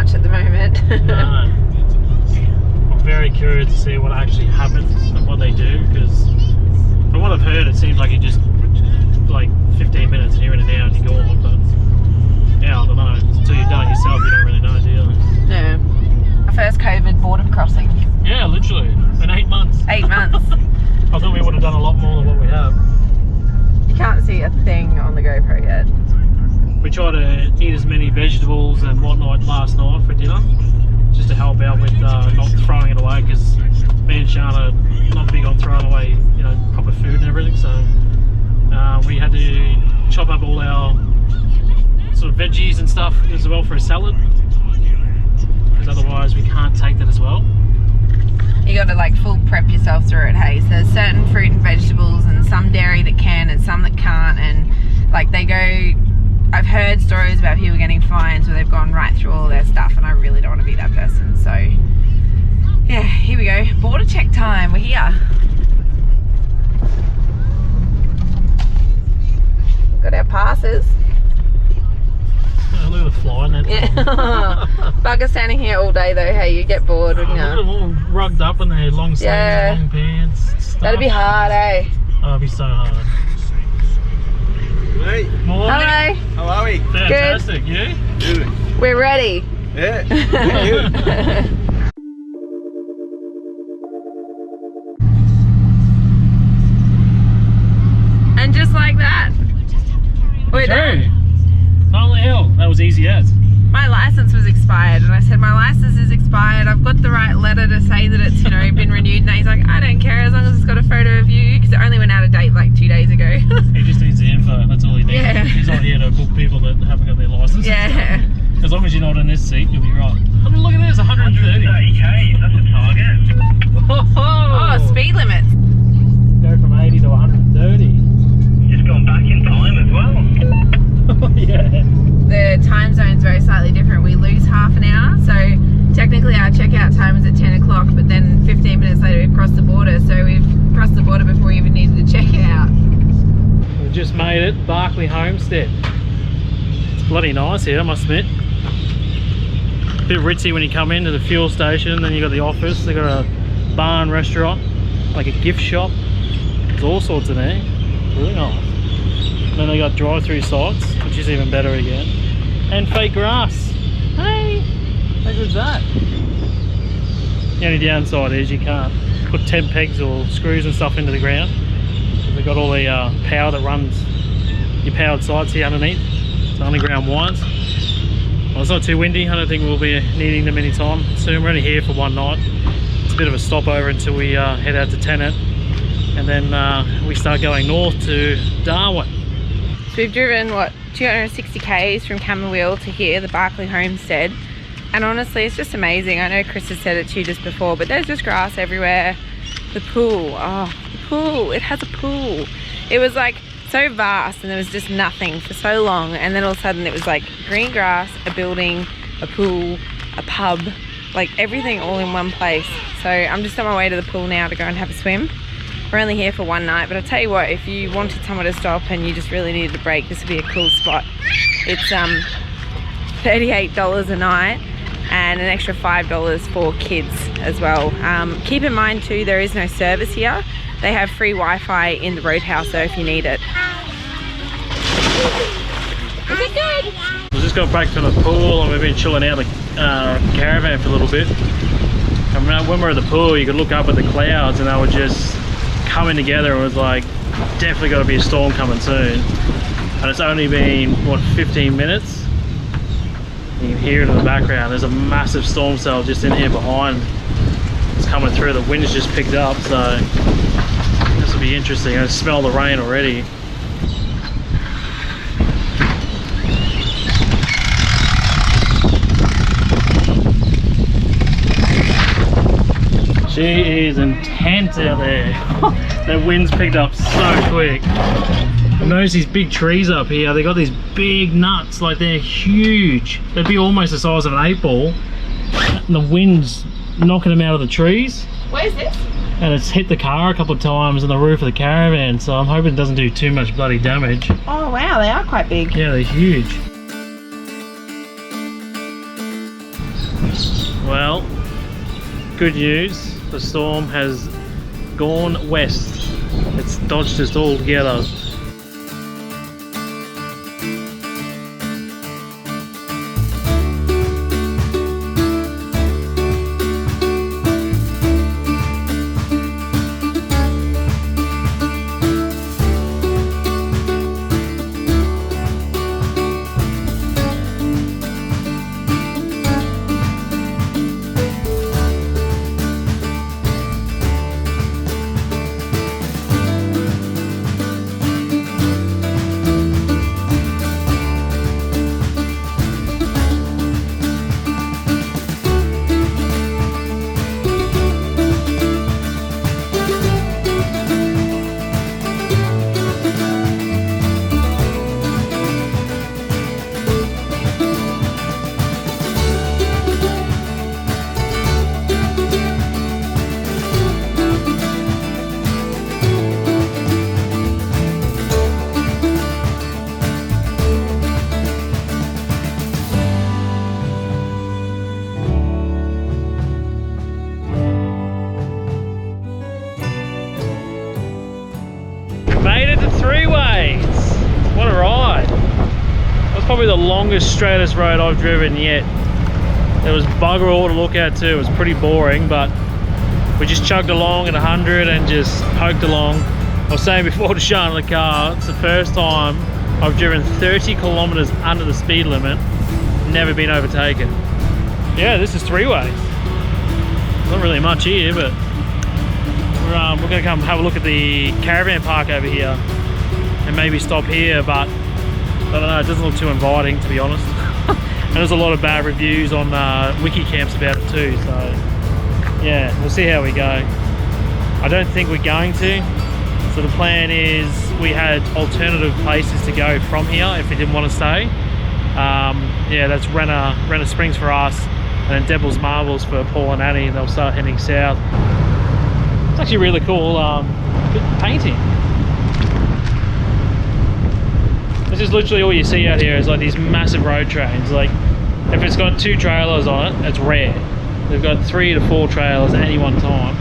much at the moment. No. I'm very curious to see what actually happens and what they do, because from what I've heard, it seems like you just like 15 minutes here and now and you're gone. But yeah, I don't know. Until you've done it yourself, you don't really know, do you? Yeah. Our first COVID border crossing. Yeah, literally. In 8 months. 8 months. I thought we would have done a lot more than what we have. You can't see a thing on the GoPro yet. We tried to eat as many vegetables and whatnot last night for dinner, just to help out with not throwing it away, because me and Sean are not big on throwing away, you know, proper food and everything. So we had to chop up all our sort of veggies and stuff as well for a salad, because otherwise we can't take that as well. You got to like full prep yourself through it, hey? So there's certain fruit and vegetables and some dairy that can and some that can't, and like they go, I've heard stories about people getting fines where they've gone right through all their stuff, and I really don't want to be that person. So yeah, here we go. Border check time, we're here. Got our passes. Oh, look at the fly net. Yeah. Bugger standing here all day though, hey, you get bored, wouldn't you? Look at them all rugged up in their long sleeves, Yeah. long pants, stuff. That'd be hard, eh? Oh, it'd be so hard. Hey, Morning. Hello. how are we? Fantastic, you? Good. We're ready. Yeah, thank you. And just like that, we're done. Holy hell, that was easy as. My license was expired, and I said my license is expired. I've got the right letter to say that it's, you know, been renewed. And he's like, I don't care as long as it's got a photo of you, because it only went out of date like 2 days ago. He just needs the info, that's all he needs. Yeah. He's not here to book people that haven't got their license. Yeah. As long as you're not in this seat, you'll be right. I mean, look at this, 130. 130k, that's the target. Oh, speed limits. Go from 80 to 130. Just gone back in time as well. Yeah. The time zone's very slightly different. We lose half an hour, so technically our checkout time is at 10 o'clock, but then 15 minutes later we've crossed the border, so we've crossed the border before we even needed to check out. We've just made it, Barclay Homestead. It's bloody nice here, I must admit. A bit ritzy when you come into the fuel station, then you got the office, they got a bar and restaurant, like a gift shop. There's all sorts in there, really nice. Then they got drive-through sites, which is even better again. And fake grass. Hey, how good's that? The only downside is you can't put 10 pegs or screws and stuff into the ground. They've got all the power that runs your powered sites here underneath. It's underground wires. Well, it's not too windy. I don't think we'll be needing them anytime soon. We're only here for one night. It's a bit of a stopover until we head out to Tennant. And then we start going north to Darwin. So we've driven, what, 260 k's from Camberwell to here, the Barclay Homestead. And honestly, it's just amazing. I know Chris has said it to you just before, but there's just grass everywhere. The pool, oh, the pool, it has a pool. It was like so vast and there was just nothing for so long. And then all of a sudden it was like green grass, a building, a pool, a pub, like everything all in one place. So I'm just on my way to the pool now to go and have a swim. We're only here for one night, but I'll tell you what, if you wanted somewhere to stop and you just really needed a break, this would be a cool spot. It's $38 a night and an extra $5 for kids as well. Keep in mind too, there is no service here. They have free Wi-Fi in the roadhouse though if you need it. Is it good? We just got back from the pool and we've been chilling out the caravan for a little bit. And when we were at the pool, you could look up at the clouds and they were just coming together. It was like, definitely got to be a storm coming soon. And it's only been, what, 15 minutes? You can hear it in the background. There's a massive storm cell just in here behind. It's coming through. The wind's just picked up, so this will be interesting. I smell the rain already. She is intense out there. That wind's picked up so quick. I noticed these big trees up here. They got these big nuts, like they're huge. They'd be almost the size of an 8-ball. And the wind's knocking them out of the trees. Where's this? And it's hit the car a couple of times on the roof of the caravan, so I'm hoping it doesn't do too much bloody damage. Oh wow, they are quite big. Yeah, they're huge. Well, good news, the storm has gone west. It's dodged us all together. Made it to three ways. What a ride. That's probably the longest, straightest road I've driven yet. There was bugger all to look at too. It was pretty boring, but we just chugged along at 100 and just poked along. I was saying before to Sean in the car, it's the first time I've driven 30 kilometers under the speed limit, never been overtaken. Yeah, this is three ways. Not really much here, but we're gonna come have a look at the caravan park over here and maybe stop here, but I don't know, it doesn't look too inviting, to be honest. And there's a lot of bad reviews on wiki camps about it too, so yeah, we'll see how we go. I don't think we're going to. So the plan is we had alternative places to go from here if we didn't want to stay. Yeah, that's Renner Springs for us, and then Devil's Marbles for Paul and Annie. They'll start heading south. It's actually really cool. Good painting. This is literally all you see out here is like these massive road trains. Like if it's got 2 trailers on it, it's rare. They've got 3 to 4 trailers at any one time.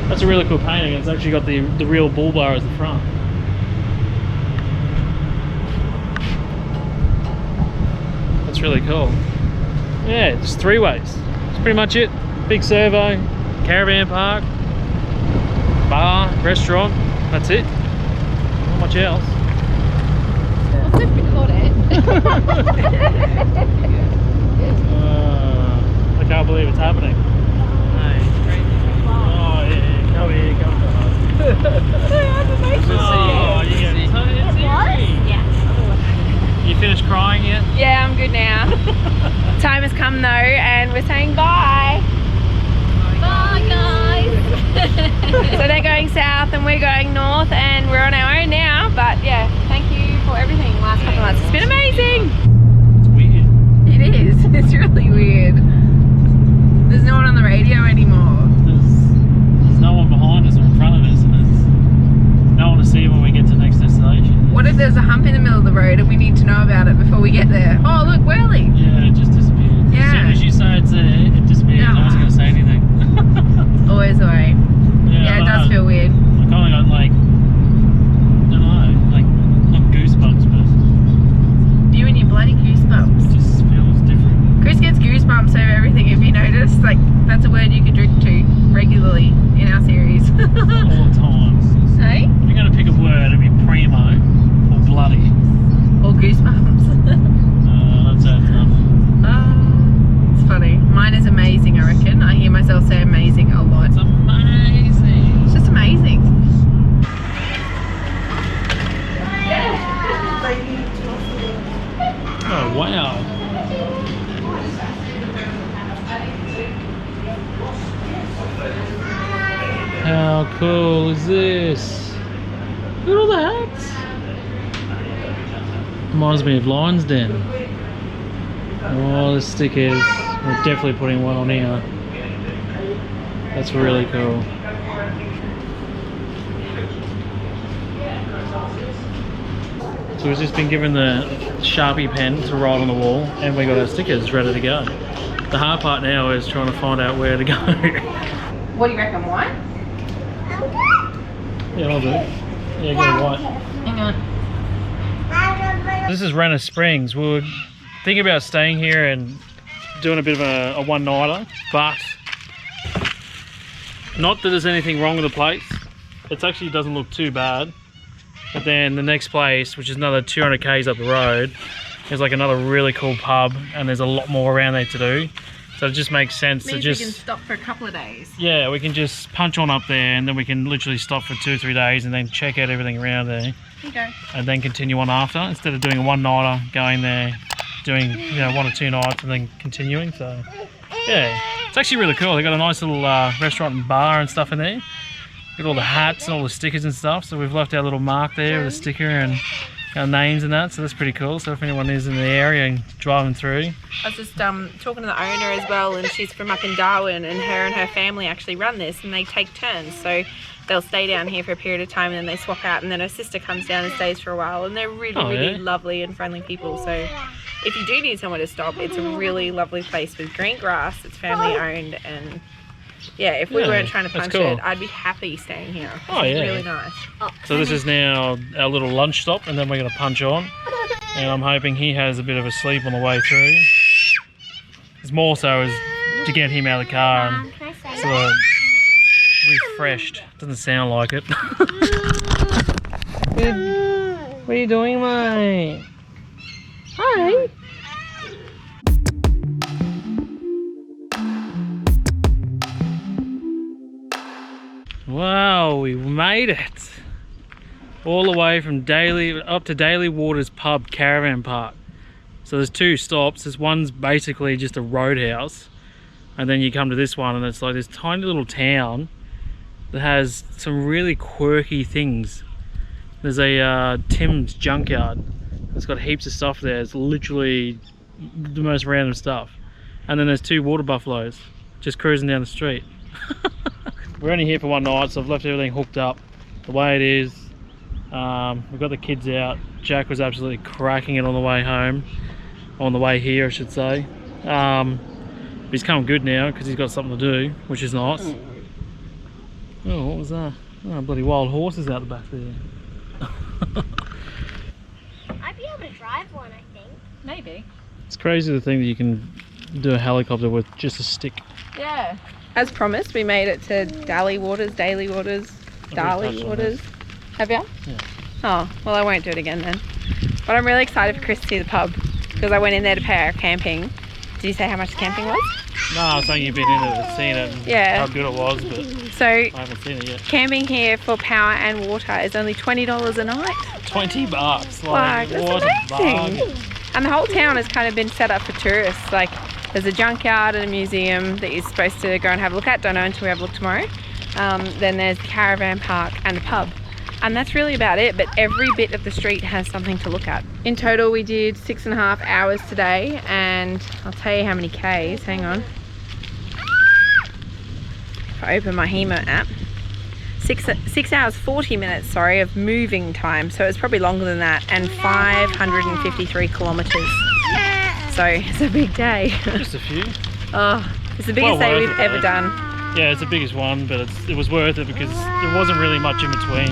That's a really cool painting. It's actually got the real bull bar as the front. That's really cool. Yeah, just 3 ways. That's pretty much it. Big servo, caravan park, bar, restaurant. That's it. Not much else. I'll just record it. I can't believe it's happening. Oh yeah, come here, come on. Oh, you get Yeah. You finished crying yet? Yeah, I'm good now. Time has come though, and we're saying bye. Bye, guys. So they're going south and we're going north, and we're on our own now. But yeah, thank you for everything the last couple of months. It's been amazing. It's weird. It is. It's really weird. There's no one on the radio anymore. There's no one behind us or in front of us, and there's no one to see when we get to the next destination. What if there's a hump in the middle of the road and we need to know about it before we get there? Oh, look, whirly. Yeah, it just disappeared. Yeah. As soon as you say it's there, it disappears. Yeah. I wasn't going to say anything. Always the way. Yeah, it does feel weird. I kind of got like, I don't know, like, not goosebumps, but You and your bloody goosebumps. it just feels different. Chris gets goosebumps over everything. If you notice, like, that's a word you could drink to regularly in our series. All the time. Hey? If you're going to pick a word, it'd be primo or bloody. Or goosebumps. That's enough. It's funny. Mine is amazing, I reckon. I hear myself say amazing a lot. It's amazing. It's just amazing. Oh, wow. How cool is this? Look at all the hats. Reminds me of Lion's Den. Oh, the stickers. We're definitely putting one on here. That's really cool. So we've just been given the Sharpie pen to write on the wall, and we got our stickers ready to go. The hard part now is trying to find out where to go. What do you reckon, white? Yeah, I'll do it. Yeah, get a white. Hang on. This is Renner Springs. We were thinking about staying here and doing a bit of a one-nighter, but not that there's anything wrong with the place. It actually doesn't look too bad. But then the next place, which is another 200 k's up the road, is like another really cool pub, and there's a lot more around there to do. So it just makes sense to just... we can stop for a couple of days. Yeah, we can just punch on up there, and then we can literally stop for 2 or 3 days and then check out everything around there. Okay. And then continue on after, instead of doing a one-nighter, going there, doing 1 or 2 nights and then continuing. So yeah, it's actually really cool. They got a nice little restaurant and bar and stuff in there. Got all the hats and all the stickers and stuff. So we've left our little mark there with a sticker and our names and that. So that's pretty cool. So if anyone is in the area and driving through. I was just talking to the owner as well, and she's from up in Darwin, and her family actually run this, and they take turns. So they'll stay down here for a period of time, and then they swap out, and then her sister comes down and stays for a while, and they're really lovely and friendly people. So if you do need somewhere to stop, it's a really lovely place with green grass. It's family owned, and yeah, if we weren't trying to punch it, I'd be happy staying here. It's really nice. So this is now our little lunch stop, and then we're going to punch on, and I'm hoping he has a bit of a sleep on the way through. It's more so as to get him out of the car and sort of refreshed. Doesn't sound like it. What are you doing, mate? Hi. Wow, we made it. All the way from up to Daly Waters pub caravan park. So there's 2 stops. This one's basically just a roadhouse, and then you come to this one, and it's like this tiny little town that has some really quirky things. There's a Tim's junkyard. It's got heaps of stuff there. It's literally the most random stuff. And then there's 2 water buffaloes just cruising down the street. We're only here for 1 night, so I've left everything hooked up the way it is. We've got the kids out. Jack was absolutely cracking it on the way home. On the way here, I should say. But he's come good now because he's got something to do, which is nice. Oh, what was that? Oh, bloody wild horses out the back there. I'd be able to drive one, I think. Maybe. It's crazy to think that you can do a helicopter with just a stick. Yeah. As promised, we made it to Daly Waters. Have you? Yeah. Oh, well, I won't do it again then. But I'm really excited for Chris to see the pub, because I went in there to pay our camping. Did you say how much the camping was? No, I was saying you've been in it and seen it and how good it was, but so I haven't seen it yet. Camping here for power and water is only $20 a night. $20. Like, what that's a amazing. bargain. And the whole town has kind of been set up for tourists. Like, there's a junkyard and a museum that you're supposed to go and have a look at. Don't know until we have a look tomorrow. Then there's the caravan park and the pub. And that's really about it, but every bit of the street has something to look at. In total, we did 6.5 hours today, and I'll tell you how many Ks. Hang on. If I open my HEMA app. 6 hours 40 minutes, sorry, of moving time. So it's probably longer than that, and 553 kilometers. So it's a big day. Just a few. Oh, it's the biggest day we've ever done. Yeah, it's the biggest one, but it was worth it because there wasn't really much in between.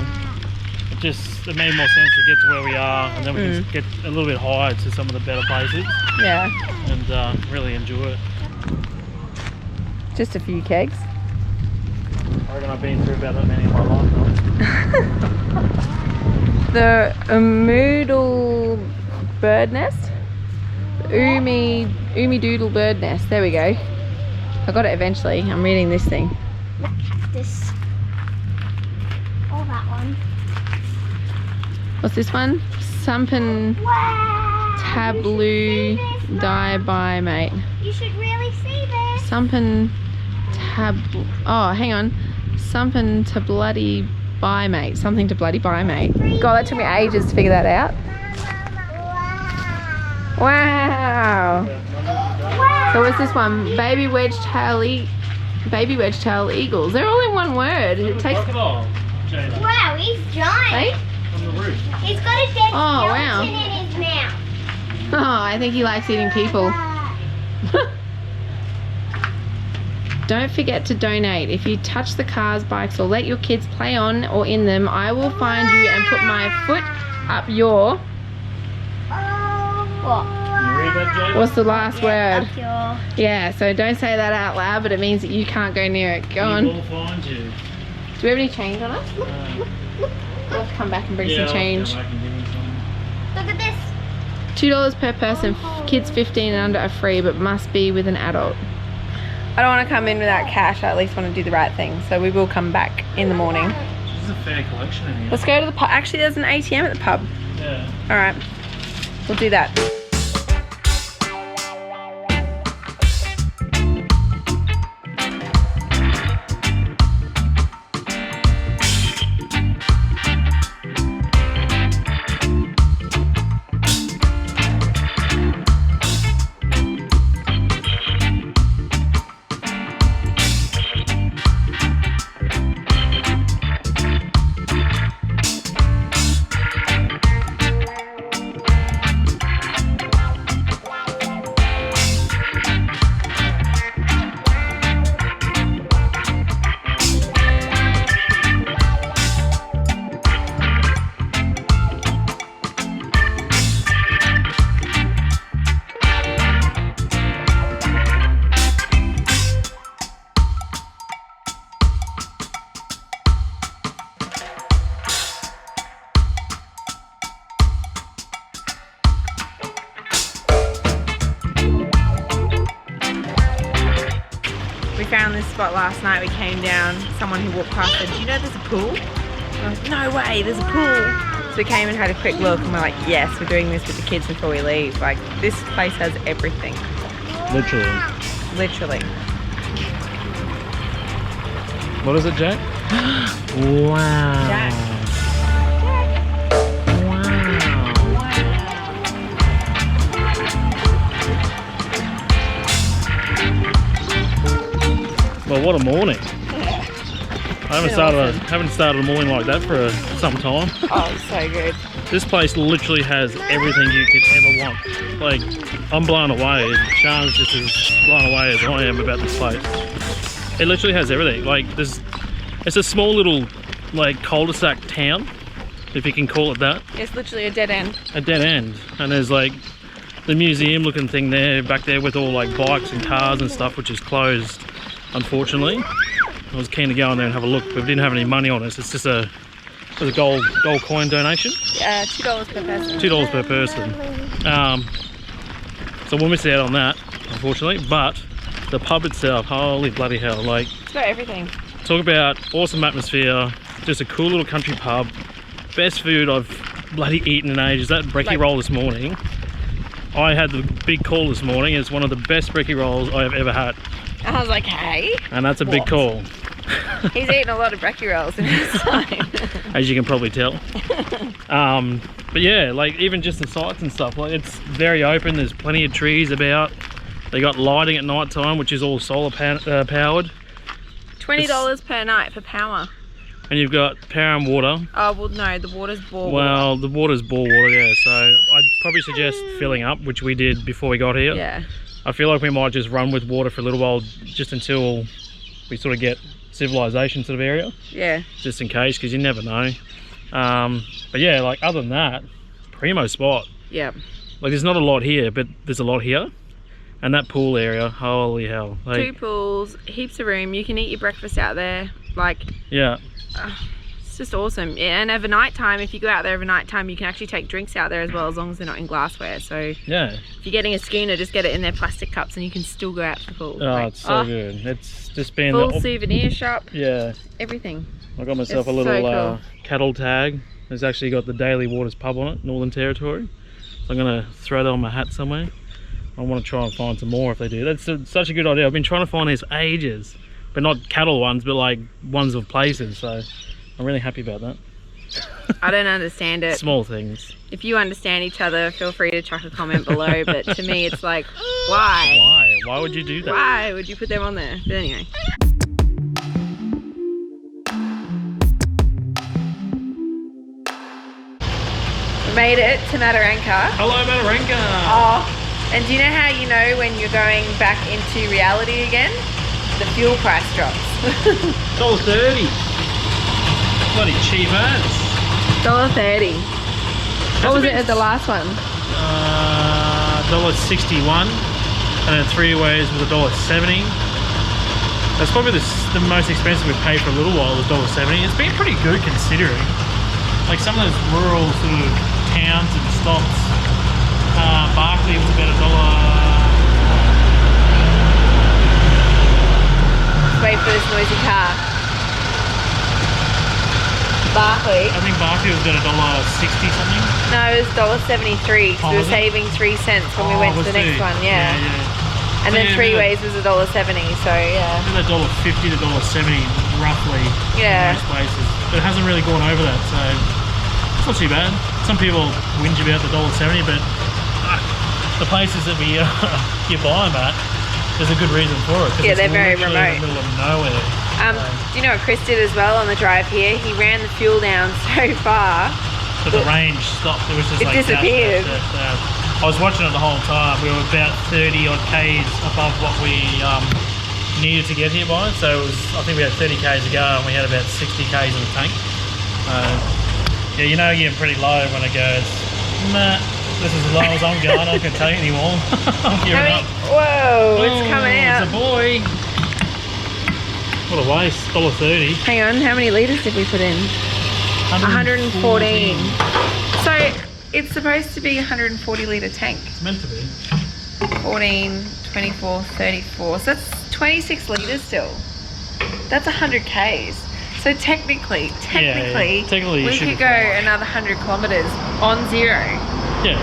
It made more sense to get to where we are, and then we can get a little bit higher to some of the better places. Yeah. And really enjoy it. Just a few kegs. I reckon I've been through about that many in my lifetime. The Moodle bird nest. Umi Doodle bird nest. There we go. I got it eventually. I'm reading this thing. That cactus. Oh, that one. What's this one? Sampan Tablu Die By Mate. You should really see this. Sampan Tab. Oh, hang on. Something to bloody buy, mate. Something to bloody buy, mate. God, that took me ages to figure that out. Wow. So what's this one? Baby wedge-tail eagles. They're all in one word. It takes. Wow, he's giant. Hey? On the roof. He's got a dead wow. skeleton in his mouth. Oh, I think he likes eating people. Don't forget to donate. If you touch the cars, bikes, or let your kids play on or in them, I will find you and put my foot up your... What? You read that, Jay? What's the last word? Up your... Yeah, so don't say that out loud, but it means that you can't go near it. Go on. We will find you. Do we have any change on us? Look. We'll have to come back and bring some change. Look at this. $2 per person. Kids 15 and under are free, but must be with an adult. I don't want to come in without cash. I at least want to do the right thing. So we will come back in the morning. This is a fair collection in here. Let's go to the pub. Actually, there's an ATM at the pub. Yeah. All right. We'll do that. Found this spot last night. We came down, someone who walked past said, do you know there's a pool? And I was like, no way, there's a pool. So we came and had a quick look and we're like, yes, we're doing this with the kids before we leave. Like, this place has everything. Literally. Literally. What is it, Jack? Wow. Jack. Well, what a morning. I haven't started a morning like that for some time. Oh, it's so good. This place literally has everything you could ever want. Like, I'm blown away. Sean's just as blown away as I am about this place. It literally has everything. Like, it's a small little, like, cul-de-sac town, if you can call it that. It's literally a dead end. A dead end. And there's like the museum looking thing there, back there with all like bikes and cars and stuff, which is closed, unfortunately. I was keen to go in there and have a look, but we didn't have any money on us. It's just a gold coin donation. Yeah, $2 per person. $2 per person. So we'll miss out on that, unfortunately. But the pub itself, holy bloody hell! Like, It's got everything. talk about awesome atmosphere. Just a cool little country pub. Best food I've bloody eaten in ages. That brekkie roll this morning. I had the big call this morning. It's one of the best brekkie rolls I have ever had. I was like, hey. And that's a big call. He's eaten a lot of brekkie rolls in his time. As you can probably tell. But yeah, like even just the sights and stuff, like it's very open. There's plenty of trees about. They got lighting at night time, which is all solar powered. $20 per night for power. And you've got power and water. Oh, well, no, the water's bore water. Well, the water's bore water, yeah. So I'd probably suggest filling up, which we did before we got here. Yeah. I feel like we might just run with water for a little while, just until we sort of get civilization sort of area. Yeah. Just in case, because you never know. But yeah, like other than that, primo spot. Yeah. Like there's not a lot here, but there's a lot here. And that pool area, holy hell. Like, 2 pools, heaps of room. You can eat your breakfast out there. Like, yeah. it's just awesome. Yeah, and over night time, if you go out there over night time, you can actually take drinks out there as well, as long as they're not in glassware. So yeah, if you're getting a schooner, just get it in their plastic cups and you can still go out to the pool. Oh, Like, it's so good. It's just been full souvenir shop. Yeah. Everything. I got myself It's a little so cool. cattle tag. It's actually got the Daly Waters pub on it, Northern Territory. So I'm gonna throw that on my hat somewhere. I want to try and find some more if they do. That's such a good idea. I've been trying to find these ages, but not cattle ones, but like ones of places. So I'm really happy about that. I don't understand it. Small things. If you understand each other, feel free to chuck a comment below. But to me, it's like, why? Why? Why would you do that? Why would you put them on there? But anyway. We made it to Mataranka. Hello, Mataranka. Oh, and do you know how you know when you're going back into reality again? the fuel price drops. $1.30. Bloody cheap ass. $1.30. What was it at the last one? $1.61, and then 3 ways was $1.70. That's probably the most expensive we've paid for a little while, was $1.70. It's been pretty good considering. Like some of those rural sort of towns and stops. Barclay was about Let's wait for this noisy car. Barclay. I think Barclay was about $1.60 something. No, it was $1.73 because we were saving 3 cents when we went to the next one. Yeah. And then 3 ways was $1.70. So yeah. About $1.50 to $1.70 roughly. Yeah. In most places, but it hasn't really gone over that, so it's not too bad. Some people whinge about the $1.70, but the places that we you buy them at, there's a good reason for it. Yeah, they're very remote. In the middle of nowhere. Do you know what Chris did as well on the drive here? He ran the fuel down so far. But the range stopped. It was just it like disappeared. I was watching it the whole time. We were about 30 odd Ks above what we needed to get here by. So it was, I think we had 30 Ks to go and we had about 60 Ks in the tank. Yeah, you know you're getting pretty low when it goes, nah, this is as low as I'm going, I can't take it anymore. I'm giving up. Whoa, it's coming out. It's a boy. What a waste, $1.30. Hang on, how many litres did we put in? 114. So it's supposed to be a 140 litre tank. It's meant to be. 14, 24, 34. So that's 26 litres still. That's 100 Ks. So technically, we could go another 100 kilometres on zero. Yeah.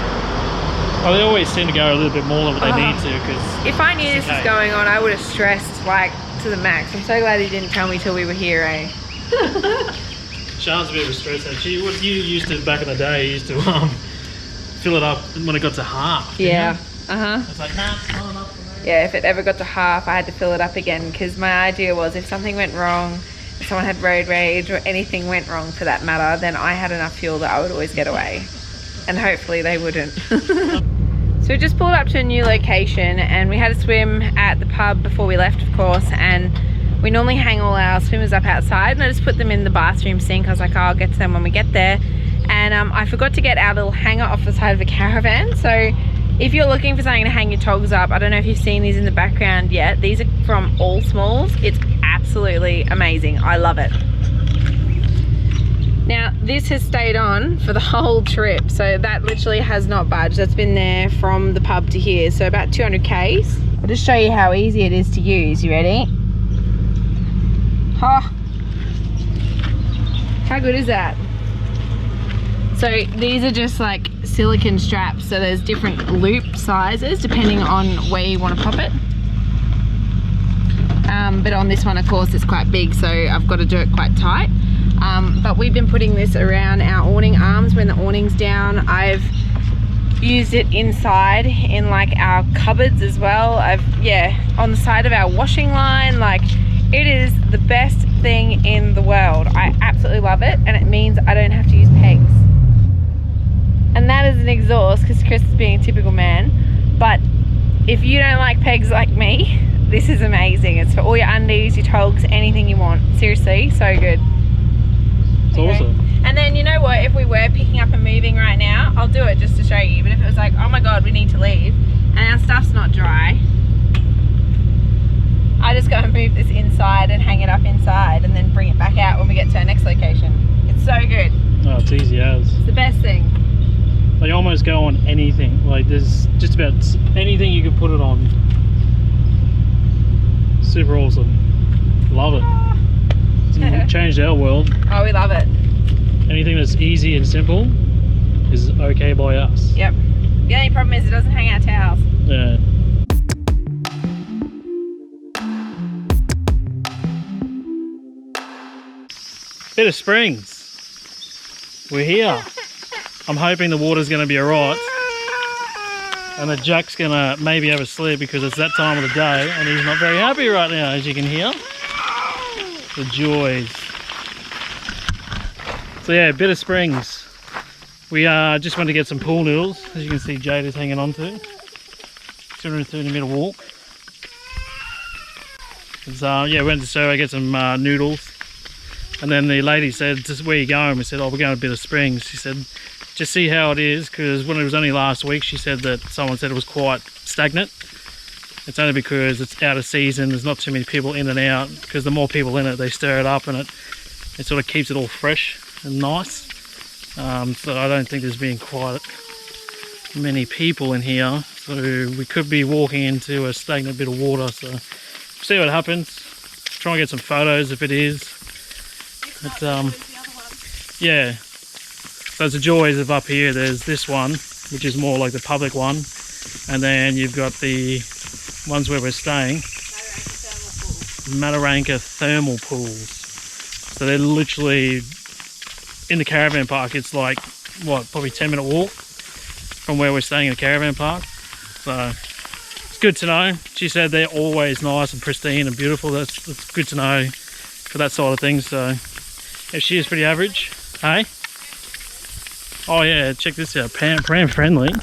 Well, they always seem to go a little bit more than what they need to, because if I knew this was going on, I would have stressed like to the max. I'm so glad he didn't tell me till we were here, eh? Sean's a bit of a stress actually. What you used to back in the day, you used to fill it up when it got to half. Yeah. It's like, nah, it's not enough for me. Yeah, if it ever got to half, I had to fill it up again, because my idea was if something went wrong, if someone had road rage or anything went wrong for that matter, then I had enough fuel that I would always get away. And hopefully they wouldn't. So we just pulled up to a new location and we had a swim at the pub before we left, of course, and we normally hang all our swimmers up outside, and I just put them in the bathroom sink. I was like, oh, I'll get to them when we get there. And I forgot to get our little hanger off the side of a caravan. So if you're looking for something to hang your togs up, I don't know if you've seen these in the background yet. These are from All Smalls. It's absolutely amazing. I love it. Now this has stayed on for the whole trip, so that literally has not budged. That's been there from the pub to here, so about 200 Ks. I'll just show you how easy it is to use. You ready? Oh, how good is that? So these are just like silicone straps, so there's different loop sizes depending on where you want to pop it. But on this one, of course, it's quite big, so I've got to do it quite tight. But we've been putting this around our awning arms when the awning's down. I've used it inside in like our cupboards as well. On the side of our washing line. Like, it is the best thing in the world. I absolutely love it, and it means I don't have to use pegs. And that is an exhaust because Chris is being a typical man. But if you don't like pegs like me, this is amazing. It's for all your undies, your togs, anything you want. Seriously, so good. It's awesome. And then, you know what, if we were picking up and moving right now, I'll do it just to show you. But if it was like, oh my god, we need to leave and our stuff's not dry, I just go and move this inside and hang it up inside and then bring it back out when we get to our next location. It's so good. Oh, it's easy as. It's the best thing. They almost go on anything. Like, there's just about anything you can put it on. Super awesome. Love it. It's changed our world. Oh, we love it. Anything that's easy and simple is okay by us. Yep. The only problem is it doesn't hang out towels. Yeah. Bit of Springs. We're here. I'm hoping the water's going to be alright. And that Jack's going to maybe have a sleep because it's that time of the day and he's not very happy right now, as you can hear. The joys. So yeah, bit of Springs. We just went to get some pool noodles, as you can see Jade is hanging on to. 230 metre walk. Yeah, we went to Surrey, get some noodles. And then the lady said, where you going? We said, oh, we're going to Bitter Springs. She said, just see how it is, because when it was only last week, she said that someone said it was quite stagnant. It's only because it's out of season, there's not too many people in and out, because the more people in it, they stir it up and it sort of keeps it all fresh and nice. So I don't think there's been quite many people in here, so we could be walking into a stagnant bit of water. So see what happens. Try and get some photos if it is. But yeah, so it's the joys of up here. There's this one, which is more like the public one, and then you've got the ones where we're staying, Mataranka Thermal Pools. So they're literally in the caravan park. It's like, what, probably 10-minute walk from where we're staying in the caravan park. So it's good to know. She said they're always nice and pristine and beautiful. That's good to know for that side of things. So yeah, she is pretty average. Hey? Oh yeah, check this out, pram friendly.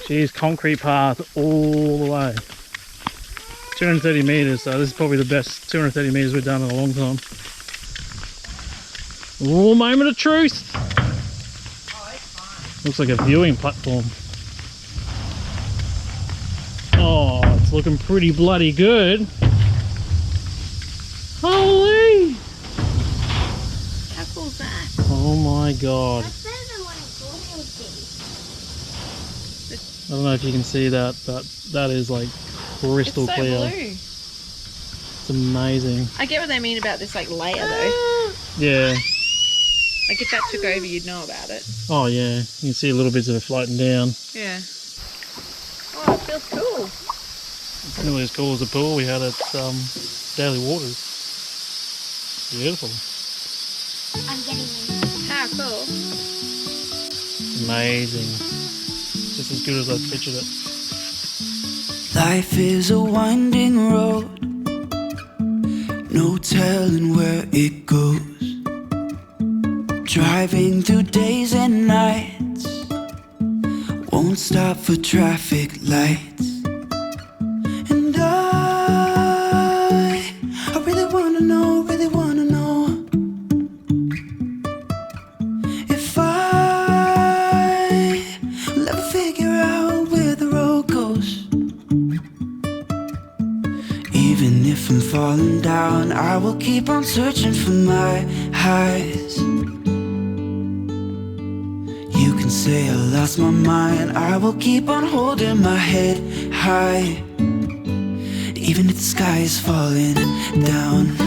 She's concrete path all the way. 230 metres, so this is probably the best 230 metres we've done in a long time. Oh, moment of truth. Looks like a viewing platform. Oh, it's looking pretty bloody good. Holy! How cool is that? Oh my god. I don't know if you can see that, but that is like crystal It's so clear. blue. It's amazing. I get what they mean about this like layer though. Yeah. Like if that took over, you'd know about it. Oh yeah. You can see a little bits of it floating down. Yeah. Oh, it feels cool. It's nearly as cool as the pool we had at Daly Waters. Beautiful. I'm getting in. How cool. Amazing. Just as good as I pictured it. Life is a winding road, no telling where it goes. Driving through days and nights, won't stop for traffic lights. And I really wanna know, if I will ever figure out where the road goes. Even if I'm falling down, I will keep on searching for my highs. You can say I lost my mind, I will keep on holding my head high. Even if the sky is falling down.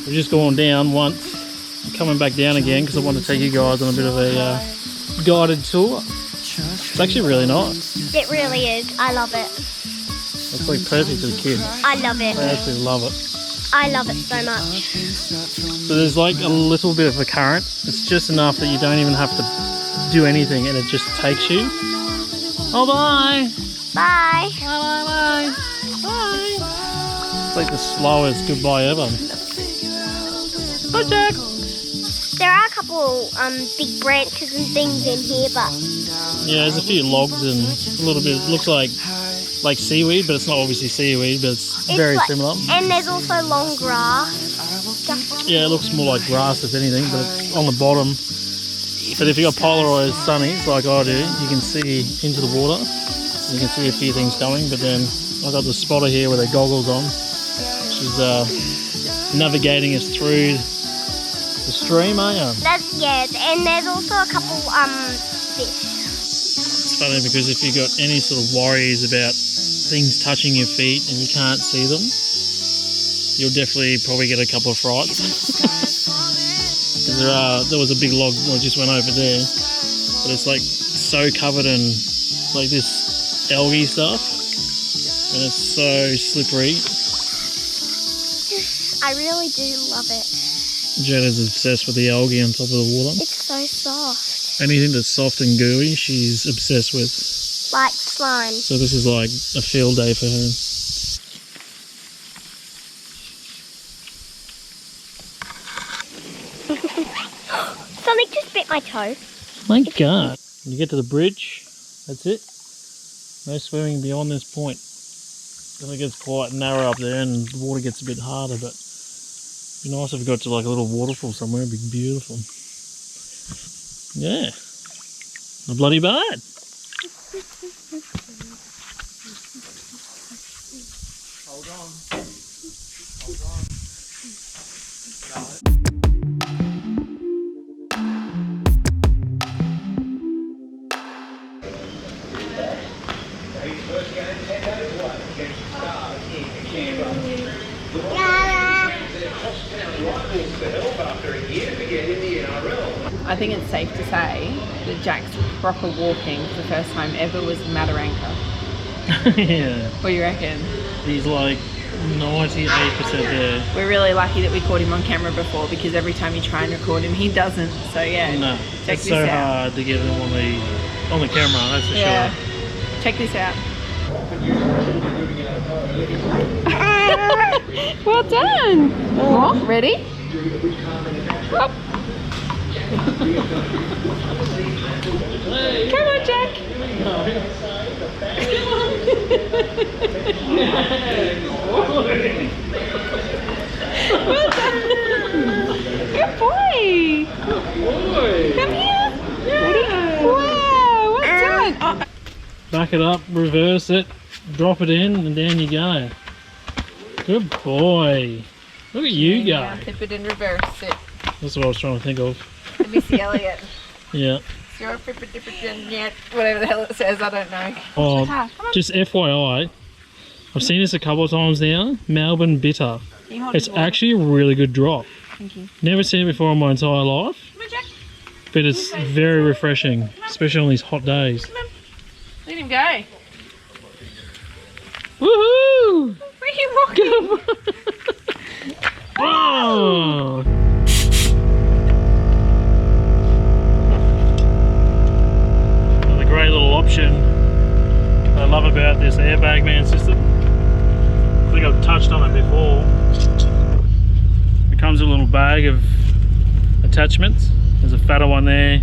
We're just going down once, coming back down again because I want to take you guys on a bit of a guided tour. It's actually really nice. It really is. I love it. It's like perfect for the kids. I love it. They actually love it. I love it so much. So there's like a little bit of a current. It's just enough that you don't even have to do anything and it just takes you. Oh, bye! Bye. Bye, bye, bye. Bye. It's like the slowest goodbye ever. Bye, Jack! There are a couple big branches and things in here, but Yeah, there's a few logs and a little bit, it looks like seaweed, but it's not obviously seaweed, but it's very like, similar. And there's also long grass. Yeah, it looks more like grass if anything, but it's on the bottom. But if you got polarized sunnies like I do, you can see into the water. You can see a few things coming, but then I've got the spotter here with her goggles on. She's navigating us through the stream, aren't you? And there's also a couple fish. It's funny because if you've got any sort of worries about things touching your feet and you can't see them, you'll definitely probably get a couple of frights. There was a big log that just went over there, but it's like so covered in like this algae stuff, and it's so slippery. I really do love it. Jenna's obsessed with the algae on top of the water. It's so soft. Anything that's soft and gooey, she's obsessed with. Like slime. So this is like a field day for her. my toe. My God. When you get to the bridge, that's it. No swimming beyond this point. Then it gets quite narrow up there and the water gets a bit harder, but it'd be nice if we got to like a little waterfall somewhere. It'd be beautiful. Yeah. Not bloody bad. Hold on. Hold on. I think it's safe to say that Jack's proper walking for the first time ever was Mataranka. Yeah. What do you reckon? He's like 98% there. We're really lucky that we caught him on camera before, because every time you try and record him, he doesn't. So yeah, No, check it's this so out. hard to get him on the camera, that's for Yeah. sure. Check this out. Well done. Oh, ready? Hop. Come on, Jack. Well done. Good boy. Come here. Ready? Wow, well done. Oh. Back it up, reverse it, drop it in, and down you go. Good boy. Look at you go. Tip it in reverse. Sit. That's what I was trying to think of. Missy Elliott. Yeah. Whatever the hell it says, I don't know. Oh, just FYI, I've seen this a couple of times now. Melbourne Bitter. It's actually a really good drop. Thank you. Never seen it before in my entire life. But it's very refreshing, especially on these hot days. Let him go. Woohoo! Where are you walking? Oh! Another great little option I love about this airbag man system. I think I've touched on it before. It comes with a little bag of attachments. There's a fatter one there,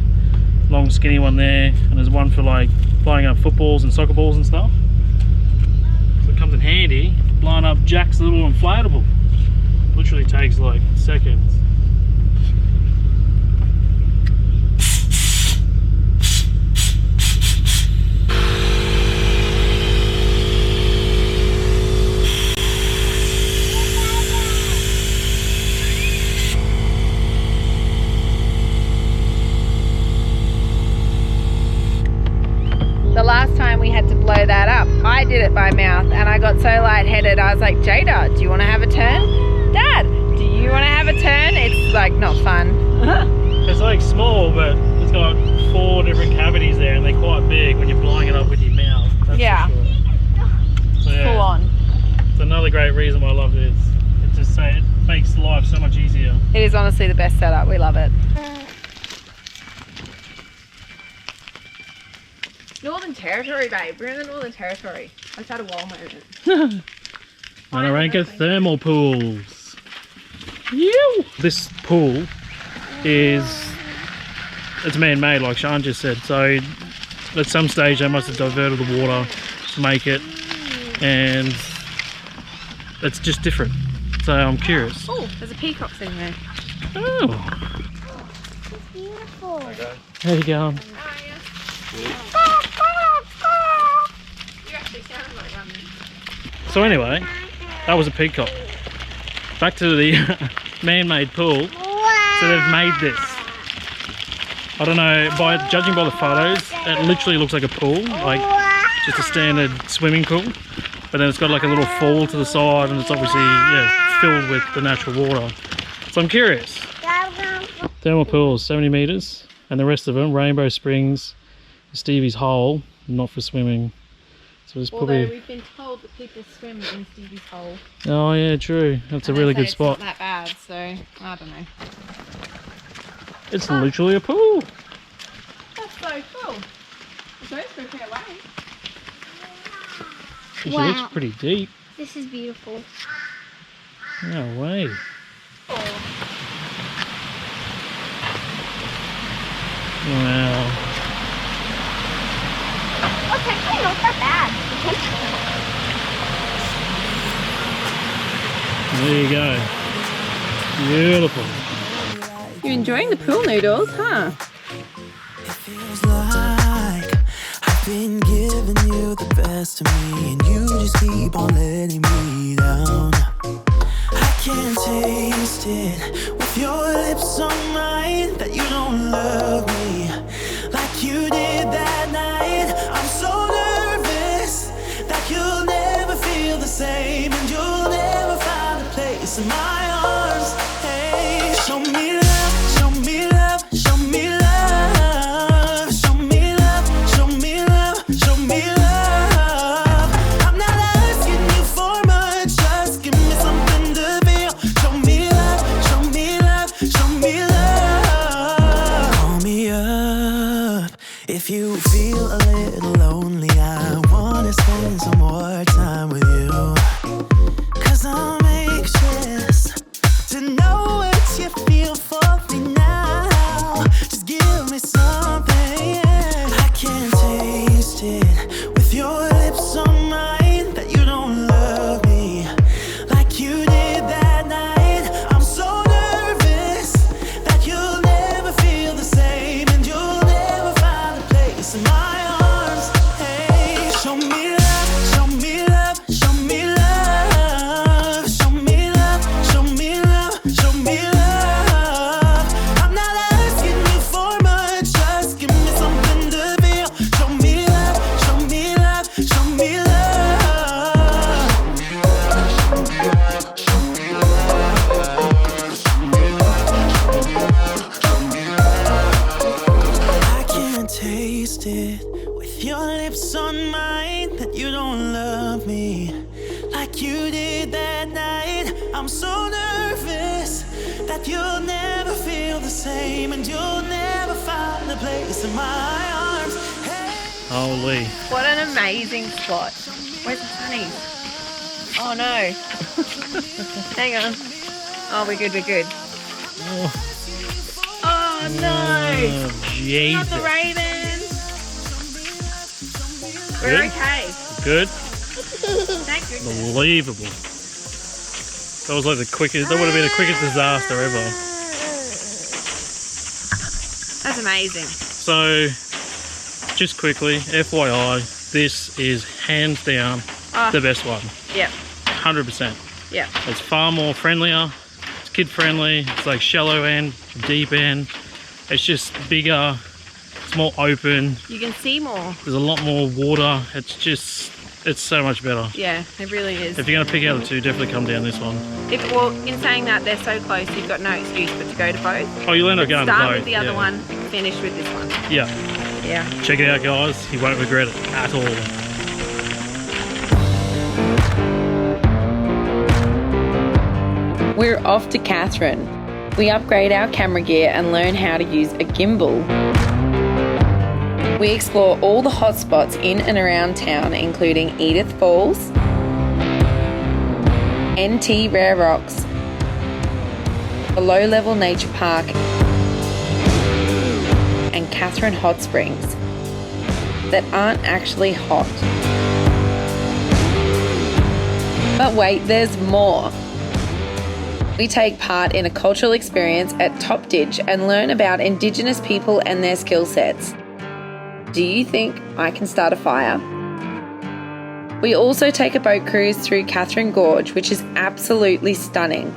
long skinny one there, and there's one for like blowing up footballs and soccer balls and stuff. So it comes in handy, blowing up Jack's little inflatable. Literally takes like seconds. The last time we had to blow that up, I did it by mouth and I got so lightheaded. I was like, Jada, do you want to have a turn? Dad, do you want to have a turn? It's like not fun. It's like small, but it's got 4 different cavities there and they're quite big when you're blowing it up with your mouth. That's Yeah. for sure. So, yeah, Full on. it's another great reason why I love this. It just it makes life so much easier. It is honestly the best setup. We love it. Northern Territory, babe. We're in the Northern Territory. I've had a wall moment. Mataranka Thermal Pools. Ew. This pool it's man-made, like Sean just said. So at some stage they must have diverted the water to make it, and it's just different. So I'm curious. Oh, there's a peacock sitting there. Oh, It's beautiful. how you going? You actually sounded like one. So anyway, that was a peacock. Back to the man-made pool. So they've made this. I don't know, judging by the photos, it literally looks like a pool, like just a standard swimming pool. But then it's got like a little fall to the side, and it's obviously filled with the natural water. So I'm curious. Thermal pools, 70 meters, and the rest of them, Rainbow Springs, Stevie's Hole, not for swimming. So it's Although probably. we've been told that people swim in Stevie's Hole. Oh yeah, true. That's a really good spot. It's not that bad, so I don't know. It's literally a pool. That's so cool. It's supposed to go fair way. She Wow. looks pretty deep. This is beautiful. No way. Wow. Oh, it's actually not that bad. There you go. Beautiful. You're enjoying the pool noodles, huh? It feels like I've been giving you the best of me, and you just keep on letting me down. I can't taste it with your lips on mine, that you don't love me like you did that night. I'm so nervous that you'll never feel the same, and you'll never find a place in my arms. Hey, show me love, show me love, show me love, show me love, show me love, show me love. I'm not asking you for much, just give me something to feel. Show me love, show me love, show me love. Call me up if you feel a little lonely. I wanna spend some more time with you, 'cause I'm anxious to know what you feel for me now. Just give me something. I can't taste it with your lips on mine, that you don't love me like you did that night. I'm so nervous that you'll never feel the same, and you'll never find a place in my arms. Hey, show me love, show me love, show me love, show me love, show me love, show me love. I'm not asking you for much, just give me something to feel. Show me love, show me love, show me love. I can't taste it with your lips on mine, that you don't love me like you did that night. I'm so nervous that you'll never feel the same, and you'll never find a place in my arms. Hey. Holy. What an amazing spot. Where's the sunny? Oh no. Hang on. Oh, we're good, we're good. Oh, Oh no. Not the Jesus. Ravens. We're Good? okay. Good. Thank goodness. Unbelievable. That was like the quickest, that would have been the quickest disaster ever. That's amazing. So, just quickly, FYI, this is hands down Oh. the best one. Yep. 100%. Yep. It's far more friendlier. It's kid friendly. It's like shallow end, deep end. It's just bigger. It's more open. You can see more. There's a lot more water. It's just, it's so much better. Yeah, it really is. If you're going to pick out the two, definitely come down this one. Well, in saying that, they're so close, you've got no excuse but to go to both. Oh, you'll end up going to Start both. with the other yeah. one, finish with this one. Yeah. Yeah. Check it out, guys. You won't regret it at all. We're off to Catherine. We upgrade our camera gear and learn how to use a gimbal. We explore all the hotspots in and around town, including Edith Falls, NT Rare Rocks, the Low Level Nature Park, and Catherine Hot Springs that aren't actually hot. But wait, there's more. We take part in a cultural experience at Top Ditch and learn about Indigenous people and their skill sets. Do you think I can start a fire? We also take a boat cruise through Catherine Gorge, which is absolutely stunning.